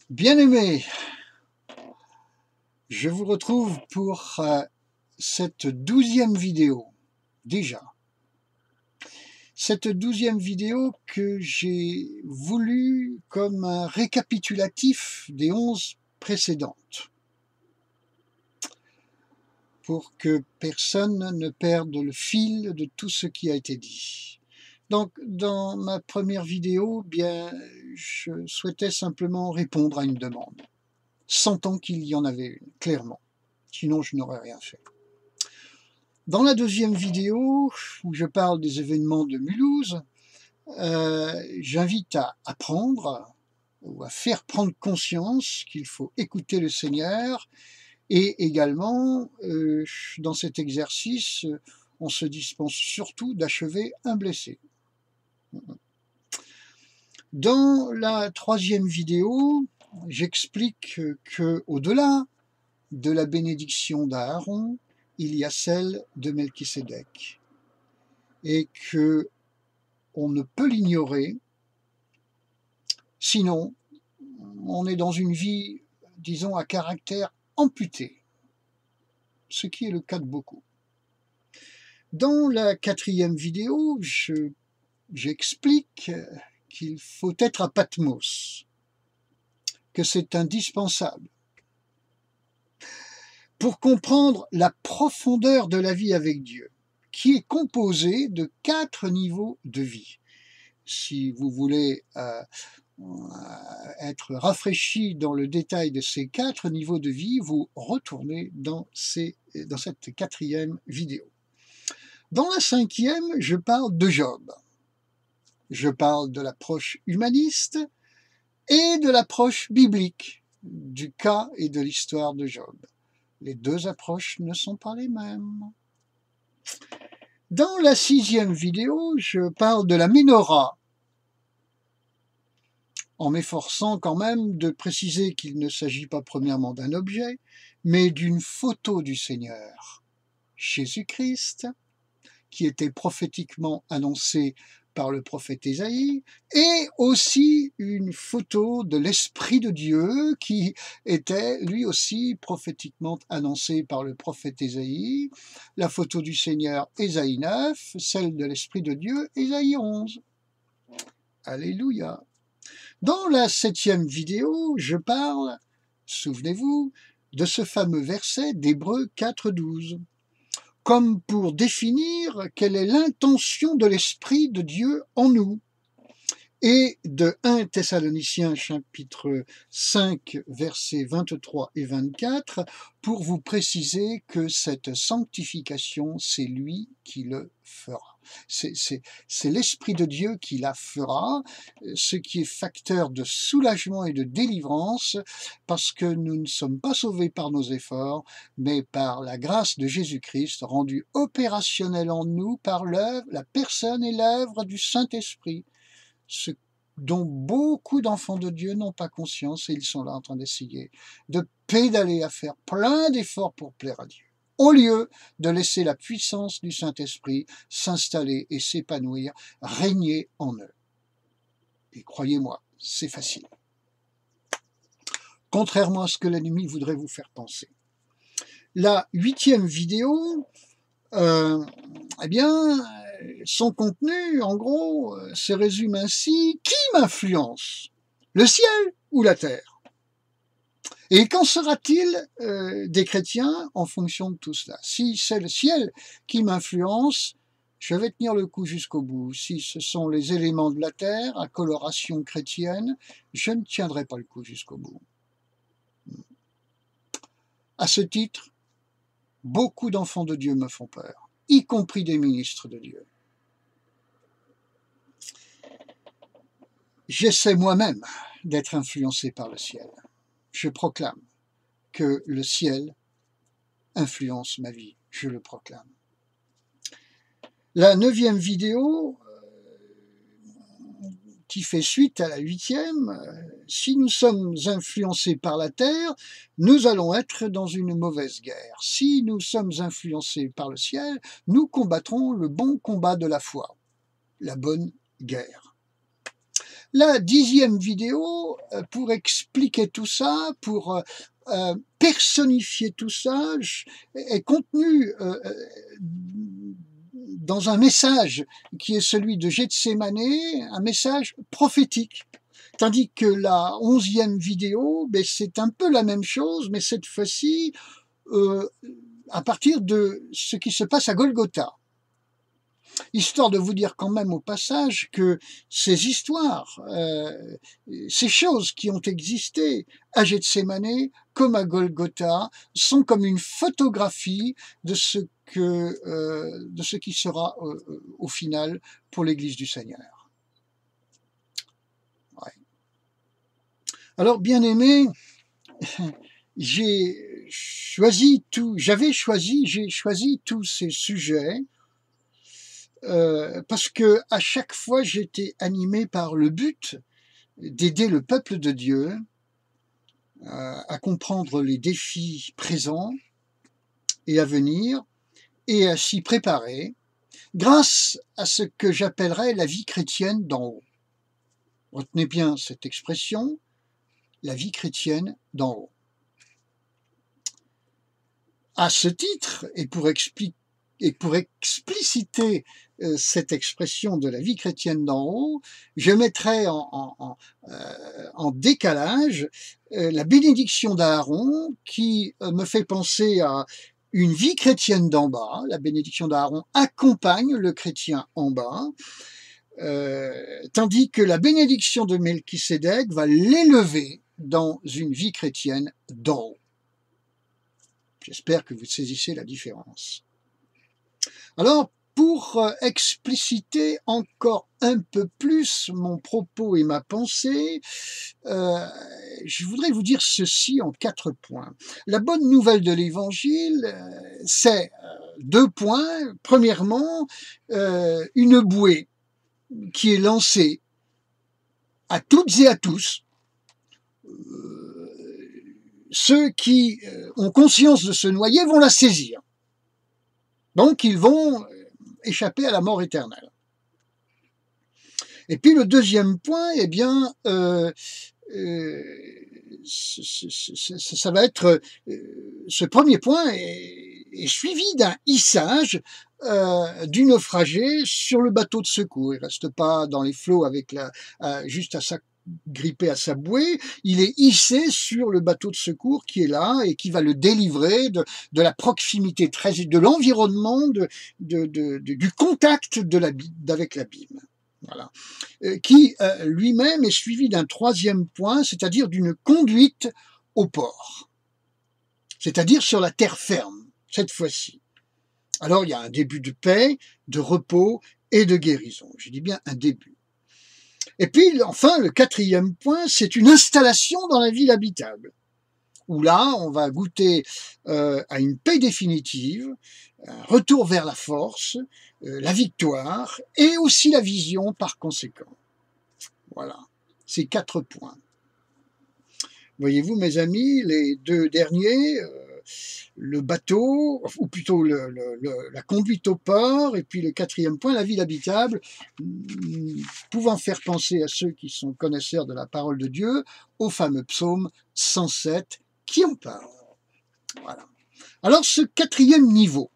Bien-aimés, je vous retrouve pour cette 12e vidéo, déjà. Cette 12e vidéo que j'ai voulu comme un récapitulatif des 11 précédentes, pour que personne ne perde le fil de tout ce qui a été dit. Donc, dans ma première vidéo, je souhaitais simplement répondre à une demande, sentant qu'il y en avait une, clairement. Sinon, je n'aurais rien fait. Dans la deuxième vidéo, où je parle des événements de Mulhouse, j'invite à apprendre ou à faire prendre conscience qu'il faut écouter le Seigneur, et également, dans cet exercice, on se dispense surtout d'achever un blessé. Dans la troisième vidéo, j'explique que au-delà de la bénédiction d'Aaron, il y a celle de Melchisédek, et que on ne peut l'ignorer, sinon on est dans une vie, disons, à caractère amputé, ce qui est le cas de beaucoup. Dans la quatrième vidéo, j'explique qu'il faut être à Patmos, que c'est indispensable pour comprendre la profondeur de la vie avec Dieu, qui est composée de 4 niveaux de vie. Si vous voulez être rafraîchi dans le détail de ces 4 niveaux de vie, vous retournez dans cette 4e vidéo. Dans la 5e, je parle de Job. Je parle de l'approche humaniste et de l'approche biblique du cas et de l'histoire de Job. Les deux approches ne sont pas les mêmes. Dans la 6e vidéo, je parle de la Ménorah, en m'efforçant quand même de préciser qu'il ne s'agit pas premièrement d'un objet, mais d'une photo du Seigneur, Jésus-Christ, qui était prophétiquement annoncé par le prophète Ésaïe, et aussi une photo de l'Esprit de Dieu qui était lui aussi prophétiquement annoncé par le prophète Ésaïe, la photo du Seigneur Ésaïe 9, celle de l'Esprit de Dieu Ésaïe 11. Alléluia. Dans la 7e vidéo, je parle, souvenez-vous, de ce fameux verset d'Hébreux 4,12. Comme pour définir quelle est l'intention de l'Esprit de Dieu en nous. Et de 1 Thessaloniciens chapitre 5 versets 23 et 24 pour vous préciser que cette sanctification, c'est lui qui le fera. C'est l'Esprit de Dieu qui la fera, ce qui est facteur de soulagement et de délivrance, parce que nous ne sommes pas sauvés par nos efforts, mais par la grâce de Jésus-Christ, rendue opérationnelle en nous par l'œuvre, la personne et l'œuvre du Saint-Esprit. Ce dont beaucoup d'enfants de Dieu n'ont pas conscience, et ils sont là en train d'essayer de pédaler, à faire plein d'efforts pour plaire à Dieu, au lieu de laisser la puissance du Saint-Esprit s'installer et s'épanouir, régner en eux. Et croyez-moi, c'est facile. Contrairement à ce que l'ennemi voudrait vous faire penser. La 8e vidéo, son contenu, en gros, se résume ainsi. Qui m'influence? Le ciel ou la terre? Et qu'en sera-t-il des chrétiens en fonction de tout cela? Si c'est le ciel qui m'influence, je vais tenir le coup jusqu'au bout. Si ce sont les éléments de la terre, à coloration chrétienne, je ne tiendrai pas le coup jusqu'au bout. À ce titre, beaucoup d'enfants de Dieu me font peur, y compris des ministres de Dieu. J'essaie moi-même d'être influencé par le ciel. Je proclame que le ciel influence ma vie. Je le proclame. La 9e vidéo, qui fait suite à la 8e, si nous sommes influencés par la terre, nous allons être dans une mauvaise guerre. Si nous sommes influencés par le ciel, nous combattrons le bon combat de la foi, la bonne guerre. La 10e vidéo, pour expliquer tout ça, pour personnifier tout ça, est contenue dans un message qui est celui de Gethsémane, un message prophétique. Tandis que la 11e vidéo, ben, c'est un peu la même chose, mais cette fois-ci à partir de ce qui se passe à Golgotha. Histoire de vous dire quand même au passage que ces histoires, ces choses qui ont existé à Gethsémane comme à Golgotha sont comme une photographie de ce qui sera au final pour l'Église du Seigneur. Ouais. Alors, bien aimé, j'ai choisi tous ces sujets parce que à chaque fois j'étais animé par le but d'aider le peuple de Dieu à comprendre les défis présents et à venir et à s'y préparer grâce à ce que j'appellerais la vie chrétienne d'en haut. Retenez bien cette expression, la vie chrétienne d'en haut. À ce titre, et pour expliciter cette expression de la vie chrétienne d'en haut, je mettrai en décalage la bénédiction d'Aaron qui me fait penser à une vie chrétienne d'en bas. La bénédiction d'Aaron accompagne le chrétien en bas, tandis que la bénédiction de Melchisédek va l'élever dans une vie chrétienne d'en haut. J'espère que vous saisissez la différence. Alors, pour expliciter encore un peu plus mon propos et ma pensée, je voudrais vous dire ceci en 4 points. La bonne nouvelle de l'Évangile, c'est 2 points. Premièrement, une bouée qui est lancée à toutes et à tous. Ceux qui ont conscience de se noyer vont la saisir. Donc, ils vont échapper à la mort éternelle. Et puis, le deuxième point, eh bien, ça va être... ce premier point est suivi d'un hissage du naufragé sur le bateau de secours. Il ne reste pas dans les flots avec juste grippé à sa bouée, il est hissé sur le bateau de secours qui est là et qui va le délivrer de la proximité de l'environnement, du contact avec l'abîme. Voilà. Qui lui-même est suivi d'un troisième point, c'est-à-dire d'une conduite au port, c'est-à-dire sur la terre ferme, cette fois-ci. Alors il y a un début de paix, de repos et de guérison. Je dis bien un début. Et puis, enfin, le quatrième point, c'est une installation dans la ville habitable, où là, on va goûter à une paix définitive, un retour vers la force, la victoire, et aussi la vision par conséquent. Voilà, ces 4 points. Voyez-vous, mes amis, les 2 derniers, le bateau, ou plutôt la conduite au port, et puis le 4e point, la ville habitable, pouvant faire penser à ceux qui sont connaisseurs de la parole de Dieu, au fameux psaume 107 qui en parle. Voilà. Alors ce 4e niveau,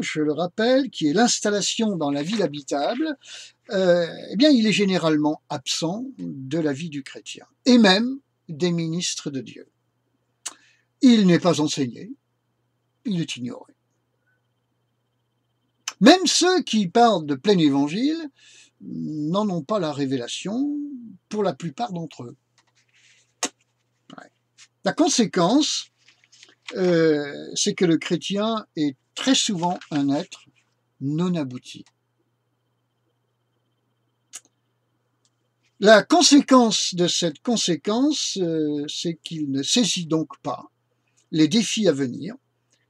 je le rappelle, qui est l'installation dans la ville habitable, eh bien, il est généralement absent de la vie du chrétien, et même des ministres de Dieu. Il n'est pas enseigné, il est ignoré. Même ceux qui parlent de plein évangile n'en ont pas la révélation pour la plupart d'entre eux. Ouais. La conséquence, c'est que le chrétien est très souvent un être non abouti. La conséquence de cette conséquence, c'est qu'il ne saisit donc pas les défis à venir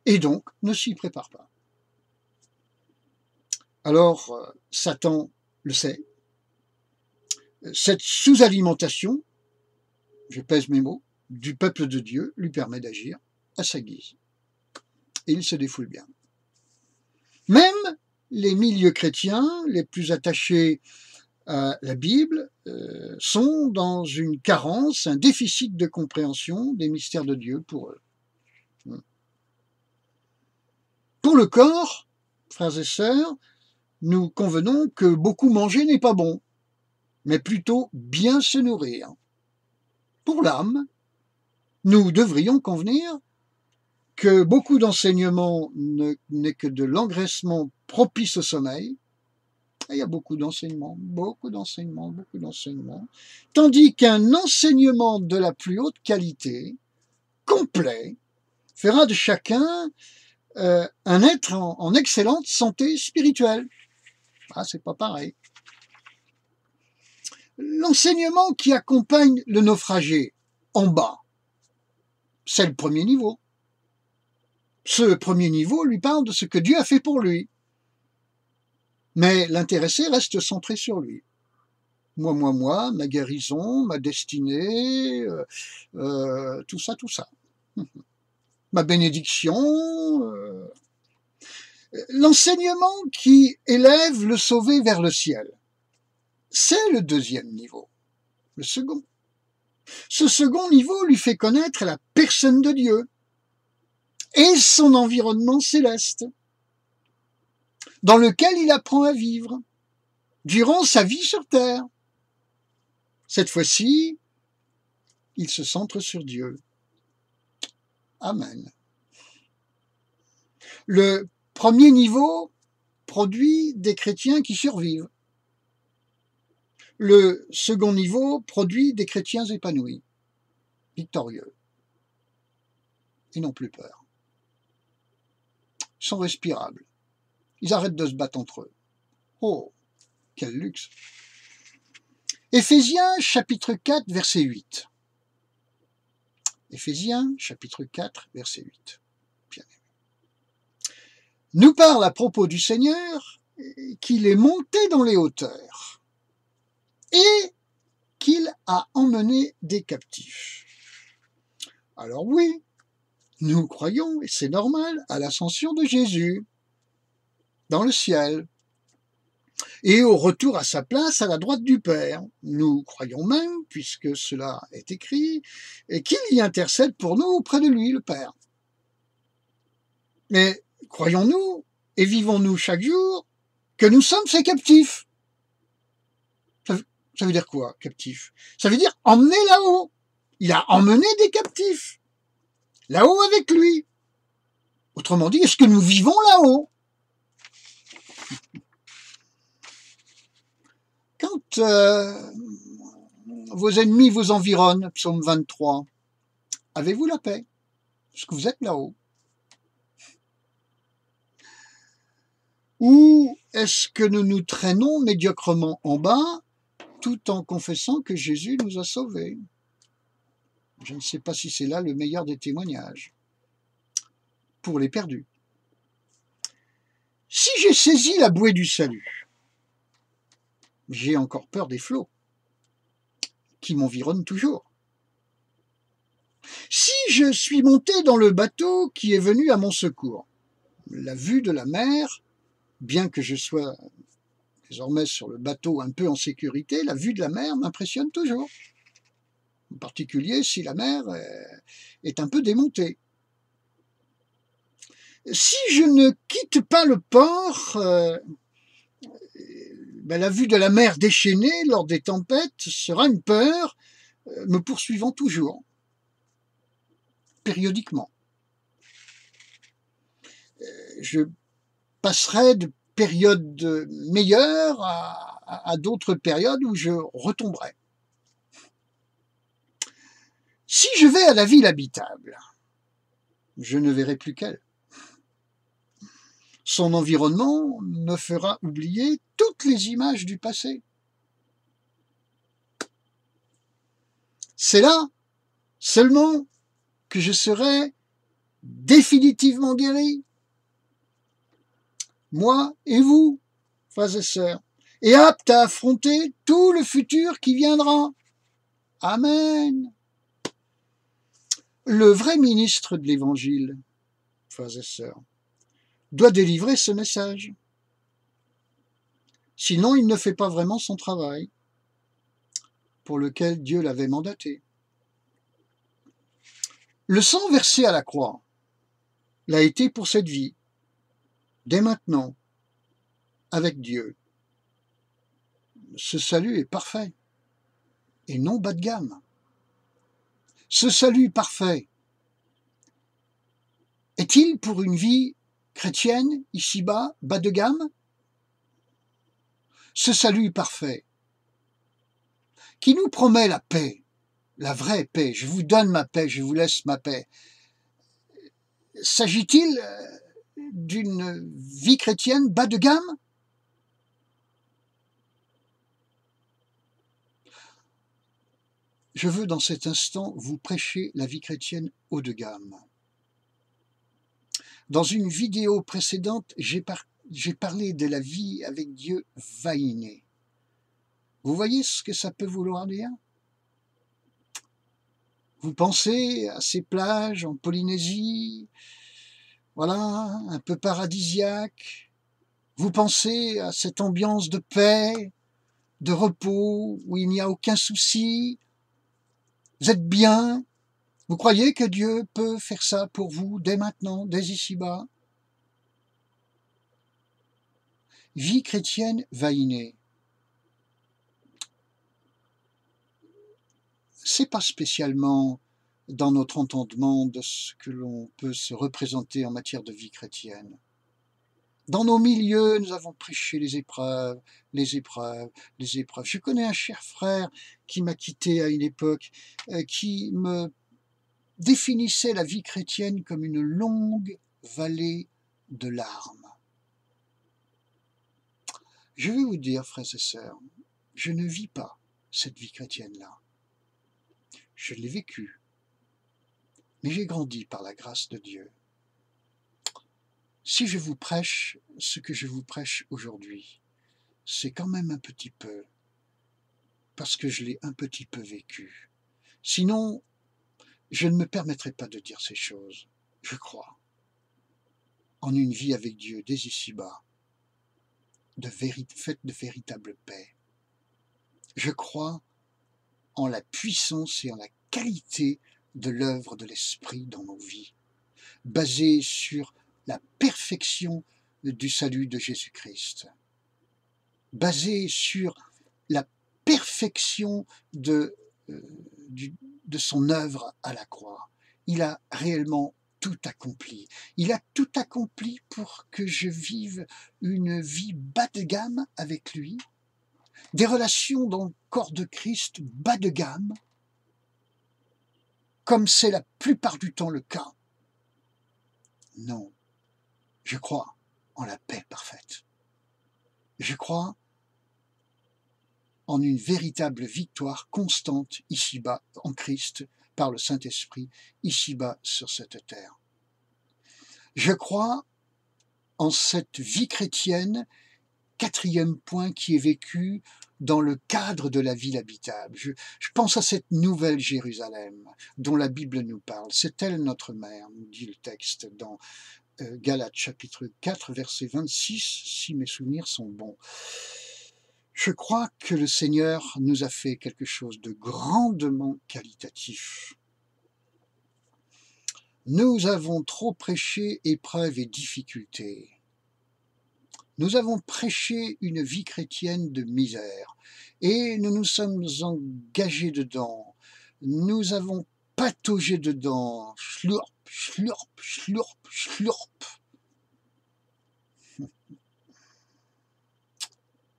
et donc ne s'y prépare pas. Alors, Satan le sait. Cette sous-alimentation, je pèse mes mots, du peuple de Dieu lui permet d'agir à sa guise. Et il se défoule bien. Même les milieux chrétiens les plus attachés la Bible sont dans une carence, un déficit de compréhension des mystères de Dieu pour eux. Pour le corps, frères et sœurs, nous convenons que beaucoup manger n'est pas bon, mais plutôt bien se nourrir. Pour l'âme, nous devrions convenir que beaucoup d'enseignements n'est que de l'engraissement propice au sommeil. Et il y a beaucoup d'enseignements, tandis qu'un enseignement de la plus haute qualité, complet, fera de chacun un être en excellente santé spirituelle. Ah, c'est pas pareil. L'enseignement qui accompagne le naufragé en bas, c'est le premier niveau. Ce premier niveau lui parle de ce que Dieu a fait pour lui. Mais l'intéressé reste centré sur lui. Moi, ma guérison, ma destinée, tout ça. Ma bénédiction. L'enseignement qui élève le sauvé vers le ciel, c'est le deuxième niveau, le second. Ce second niveau lui fait connaître la personne de Dieu et son environnement céleste, dans lequel il apprend à vivre durant sa vie sur terre. Cette fois-ci, il se centre sur Dieu. Amen. Le premier niveau produit des chrétiens qui survivent. Le second niveau produit des chrétiens épanouis, victorieux, et n'ont plus peur. Ils sont respirables. Ils arrêtent de se battre entre eux. Oh, quel luxe! Éphésiens chapitre 4, verset 8. Éphésiens chapitre 4, verset 8. Bien aimé. Nous parle à propos du Seigneur qu'il est monté dans les hauteurs et qu'il a emmené des captifs. Alors oui, nous croyons, et c'est normal, à l'ascension de Jésus dans le ciel et au retour à sa place à la droite du Père. Nous croyons même, puisque cela est écrit, et qu'il y intercède pour nous auprès de lui, le Père. Mais croyons-nous et vivons-nous chaque jour que nous sommes ses captifs? Ça veut dire quoi, captif? Ça veut dire emmener là-haut. Il a emmené des captifs là-haut avec lui. Autrement dit, est-ce que nous vivons là-haut? Quand vos ennemis vous environnent, psaume 23, avez-vous la paix? Est-ce que vous êtes là-haut? Ou est-ce que nous nous traînons médiocrement en bas tout en confessant que Jésus nous a sauvés? Je ne sais pas si c'est là le meilleur des témoignages. Pour les perdus. Si j'ai saisi la bouée du salut, j'ai encore peur des flots qui m'environnent toujours. Si je suis monté dans le bateau qui est venu à mon secours, la vue de la mer, bien que je sois désormais sur le bateau un peu en sécurité, la vue de la mer m'impressionne toujours. En particulier si la mer est un peu démontée. Si je ne quitte pas le port, la vue de la mer déchaînée lors des tempêtes sera une peur me poursuivant toujours, périodiquement. Je passerai de périodes meilleures à d'autres périodes où je retomberai. Si je vais à la ville habitable, je ne verrai plus qu'elle. Son environnement me fera oublier toutes les images du passé. C'est là seulement que je serai définitivement guéri. Moi et vous, frères et sœurs, et apte à affronter tout le futur qui viendra. Amen. Le vrai ministre de l'Évangile, frères et sœurs, doit délivrer ce message. Sinon, il ne fait pas vraiment son travail pour lequel Dieu l'avait mandaté. Le sang versé à la croix l'a été pour cette vie, dès maintenant, avec Dieu. Ce salut est parfait et non bas de gamme. Ce salut parfait est-il pour une vie chrétienne, ici-bas, bas de gamme? Ce salut parfait, qui nous promet la paix, la vraie paix, je vous donne ma paix, je vous laisse ma paix. S'agit-il d'une vie chrétienne bas de gamme? Je veux dans cet instant vous prêcher la vie chrétienne haut de gamme. Dans une vidéo précédente, j'ai parlé de la vie avec Dieu vainée. Vous voyez ce que ça peut vouloir dire? Vous pensez à ces plages en Polynésie, voilà, un peu paradisiaque. Vous pensez à cette ambiance de paix, de repos, où il n'y a aucun souci. Vous êtes bien. Vous croyez que Dieu peut faire ça pour vous dès maintenant, dès ici-bas? Vie chrétienne vainée. C'est pas spécialement dans notre entendement de ce que l'on peut se représenter en matière de vie chrétienne. Dans nos milieux, nous avons prêché les épreuves, les épreuves, les épreuves. Je connais un cher frère qui m'a quitté à une époque, qui me définissait la vie chrétienne comme une longue vallée de larmes. Je veux vous dire, frères et sœurs, je ne vis pas cette vie chrétienne-là. Je l'ai vécue, mais j'ai grandi par la grâce de Dieu. Si je vous prêche ce que je vous prêche aujourd'hui, c'est quand même un petit peu, parce que je l'ai un petit peu vécu. Sinon, je ne me permettrai pas de dire ces choses. Je crois en une vie avec Dieu dès ici-bas, faite de véritable paix. Je crois en la puissance et en la qualité de l'œuvre de l'Esprit dans nos vies, basée sur la perfection du salut de Jésus-Christ, basée sur la perfection de son œuvre à la croix. Il a réellement tout accompli. Il a tout accompli pour que je vive une vie bas de gamme avec lui, des relations dans le corps de Christ bas de gamme, comme c'est la plupart du temps le cas. Non, je crois en la paix parfaite. Je crois en une véritable victoire constante ici-bas en Christ par le Saint-Esprit, ici-bas sur cette terre. Je crois en cette vie chrétienne, quatrième point, qui est vécu dans le cadre de la ville habitable. Je pense à cette nouvelle Jérusalem dont la Bible nous parle. C'est elle notre mère, nous dit le texte dans Galates chapitre 4, verset 26, si mes souvenirs sont bons. Je crois que le Seigneur nous a fait quelque chose de grandement qualitatif. Nous avons trop prêché épreuves et difficultés. Nous avons prêché une vie chrétienne de misère et nous nous sommes engagés dedans. Nous avons pataugé dedans. Schlurp, schlurp, schlurp, schlurp.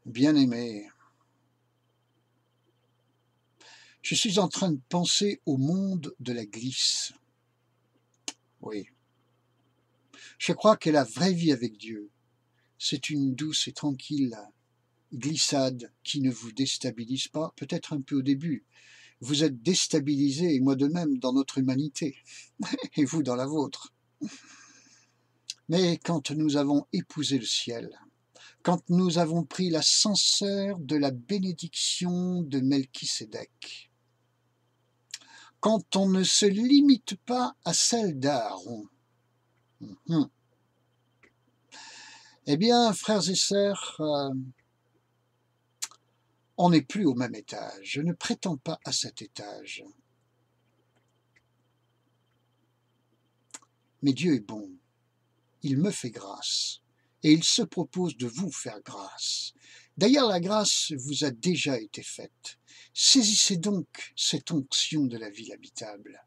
Bien-aimés, je suis en train de penser au monde de la glisse. Oui. Je crois que la vraie vie avec Dieu, c'est une douce et tranquille glissade qui ne vous déstabilise pas, peut-être un peu au début. Vous êtes déstabilisé, et moi de même, dans notre humanité, et vous dans la vôtre. Mais quand nous avons épousé le ciel, quand nous avons pris l'ascenseur de la bénédiction de Melchisédek, quand on ne se limite pas à celle d'Aaron, eh bien, frères et sœurs, On n'est plus au même étage. Je ne prétends pas à cet étage. Mais Dieu est bon. Il me fait grâce. Et il se propose de vous faire grâce. D'ailleurs, la grâce vous a déjà été faite. Saisissez donc cette onction de la ville habitable.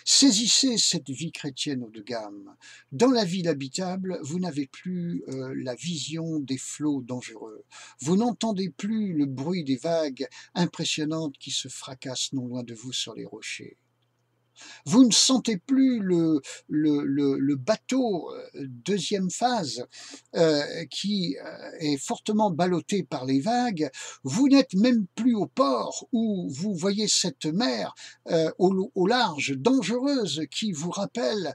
Saisissez cette vie chrétienne haut de gamme. Dans la ville habitable, vous n'avez plus la vision des flots dangereux. Vous n'entendez plus le bruit des vagues impressionnantes qui se fracassent non loin de vous sur les rochers. Vous ne sentez plus le bateau deuxième phase qui est fortement ballotté par les vagues. Vous n'êtes même plus au port où vous voyez cette mer au large, dangereuse, qui vous rappelle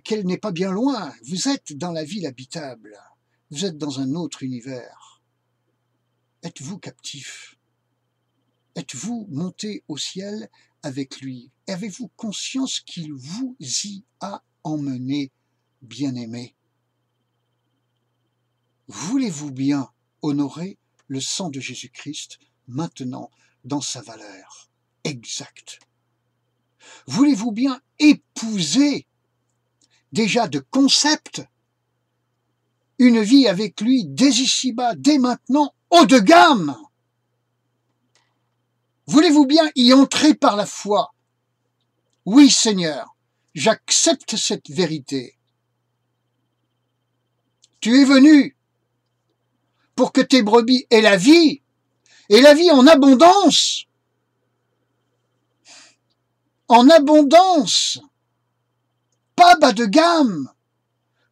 qu'elle n'est pas bien loin. Vous êtes dans la ville habitable. Vous êtes dans un autre univers. Êtes-vous captif? Êtes-vous monté au ciel avec lui? Avez-vous conscience qu'il vous y a emmené, bien-aimé? Voulez-vous bien honorer le sang de Jésus-Christ maintenant dans sa valeur exacte? Voulez-vous bien épouser déjà de concept une vie avec lui dès ici-bas, dès maintenant, haut de gamme? Voulez-vous bien y entrer par la foi? Oui, Seigneur, j'accepte cette vérité. Tu es venu pour que tes brebis aient la vie, et la vie en abondance. En abondance. Pas bas de gamme,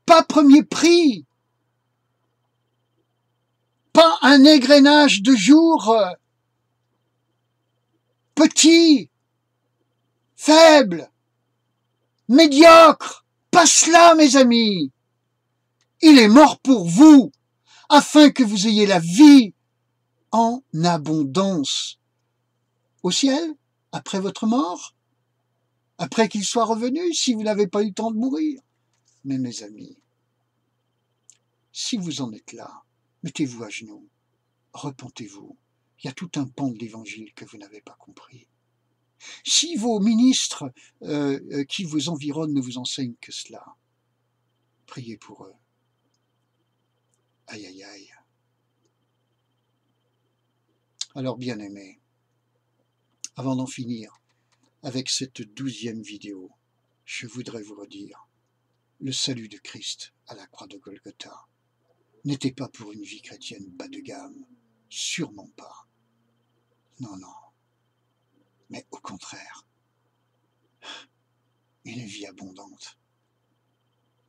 pas premier prix, pas un égrenage de jour petit, faible, médiocre. Pas cela, mes amis. Il est mort pour vous, afin que vous ayez la vie en abondance. Au ciel, après votre mort, après qu'il soit revenu, si vous n'avez pas eu le temps de mourir. Mais mes amis, si vous en êtes là, mettez-vous à genoux, repentez-vous. Il y a tout un pan de l'évangile que vous n'avez pas compris. Si vos ministres qui vous environnent ne vous enseignent que cela, priez pour eux. Aïe, aïe, aïe. Alors, bien-aimés, avant d'en finir avec cette 12e vidéo, je voudrais vous redire, le salut de Christ à la croix de Golgotha n'était pas pour une vie chrétienne bas de gamme, sûrement pas. Non, non, mais au contraire, une vie abondante,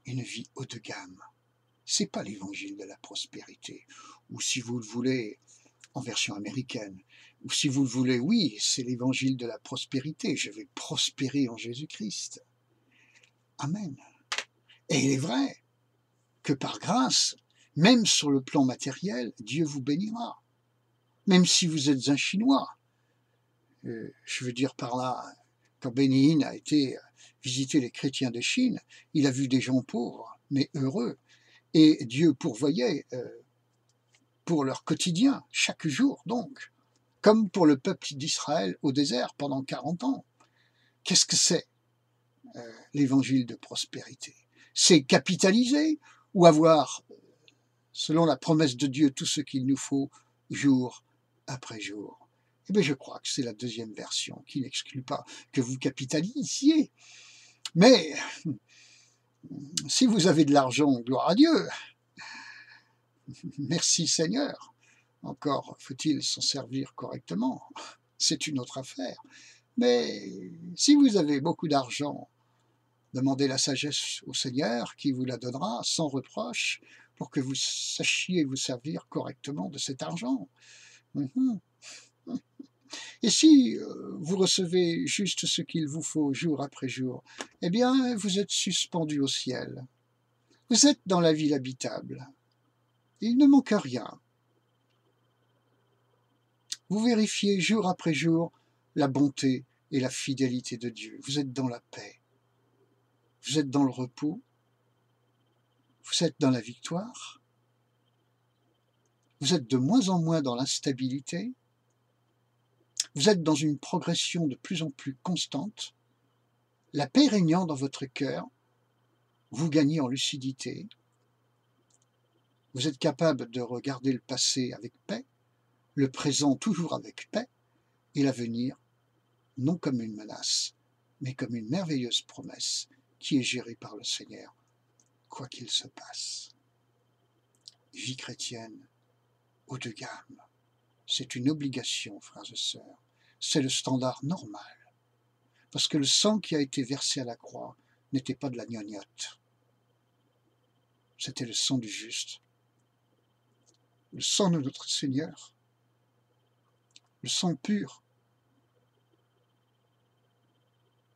une vie haut de gamme. C'est pas l'évangile de la prospérité, ou si vous le voulez, en version américaine, ou si vous le voulez, oui, c'est l'évangile de la prospérité, je vais prospérer en Jésus-Christ. Amen. Et il est vrai que par grâce, même sur le plan matériel, Dieu vous bénira. Même si vous êtes un Chinois. Je veux dire par là, quand Béni Hinn a été visiter les chrétiens de Chine, il a vu des gens pauvres, mais heureux. Et Dieu pourvoyait pour leur quotidien, chaque jour donc, comme pour le peuple d'Israël au désert pendant 40 ans. Qu'est-ce que c'est l'évangile de prospérité? C'est capitaliser ou avoir, selon la promesse de Dieu, tout ce qu'il nous faut jour après jour. Eh bien, je crois que c'est la deuxième version qui n'exclut pas que vous capitalisiez. Mais si vous avez de l'argent, gloire à Dieu, merci Seigneur. Encore faut-il s'en servir correctement. C'est une autre affaire. Mais si vous avez beaucoup d'argent, demandez la sagesse au Seigneur qui vous la donnera sans reproche pour que vous sachiez vous servir correctement de cet argent. Et si vous recevez juste ce qu'il vous faut jour après jour, eh bien, vous êtes suspendu au ciel. Vous êtes dans la ville habitable. Il ne manque rien. Vous vérifiez jour après jour la bonté et la fidélité de Dieu. Vous êtes dans la paix. Vous êtes dans le repos. Vous êtes dans la victoire. Vous êtes de moins en moins dans l'instabilité. vous êtes dans une progression de plus en plus constante, la paix régnant dans votre cœur, vous gagnez en lucidité, vous êtes capable de regarder le passé avec paix, le présent toujours avec paix, et l'avenir non comme une menace, mais comme une merveilleuse promesse qui est gérée par le Seigneur, quoi qu'il se passe. Vie chrétienne haut de gamme, c'est une obligation, frères et sœurs, c'est le standard normal, parce que le sang qui a été versé à la croix n'était pas de la gnognotte, c'était le sang du juste, le sang de notre Seigneur, le sang pur,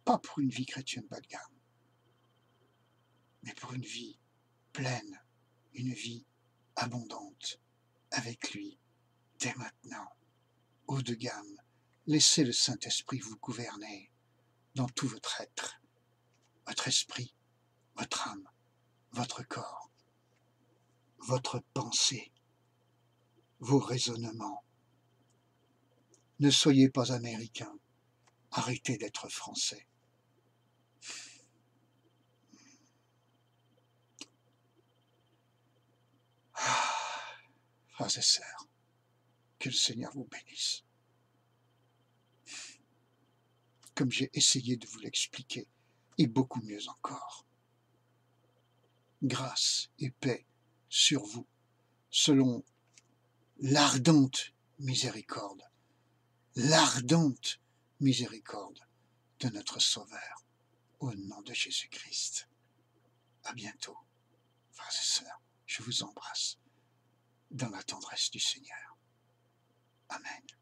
pas pour une vie chrétienne bas de gamme, mais pour une vie pleine, une vie abondante, avec lui, dès maintenant, haut de gamme. Laissez le Saint-Esprit vous gouverner dans tout votre être, votre esprit, votre âme, votre corps, votre pensée, vos raisonnements. Ne soyez pas américain, arrêtez d'être français. Frères et sœurs, que le Seigneur vous bénisse. Comme j'ai essayé de vous l'expliquer, et beaucoup mieux encore. Grâce et paix sur vous, selon l'ardente miséricorde de notre Sauveur, au nom de Jésus-Christ. À bientôt, frères et sœurs, je vous embrasse dans la tendresse du Seigneur. Amen.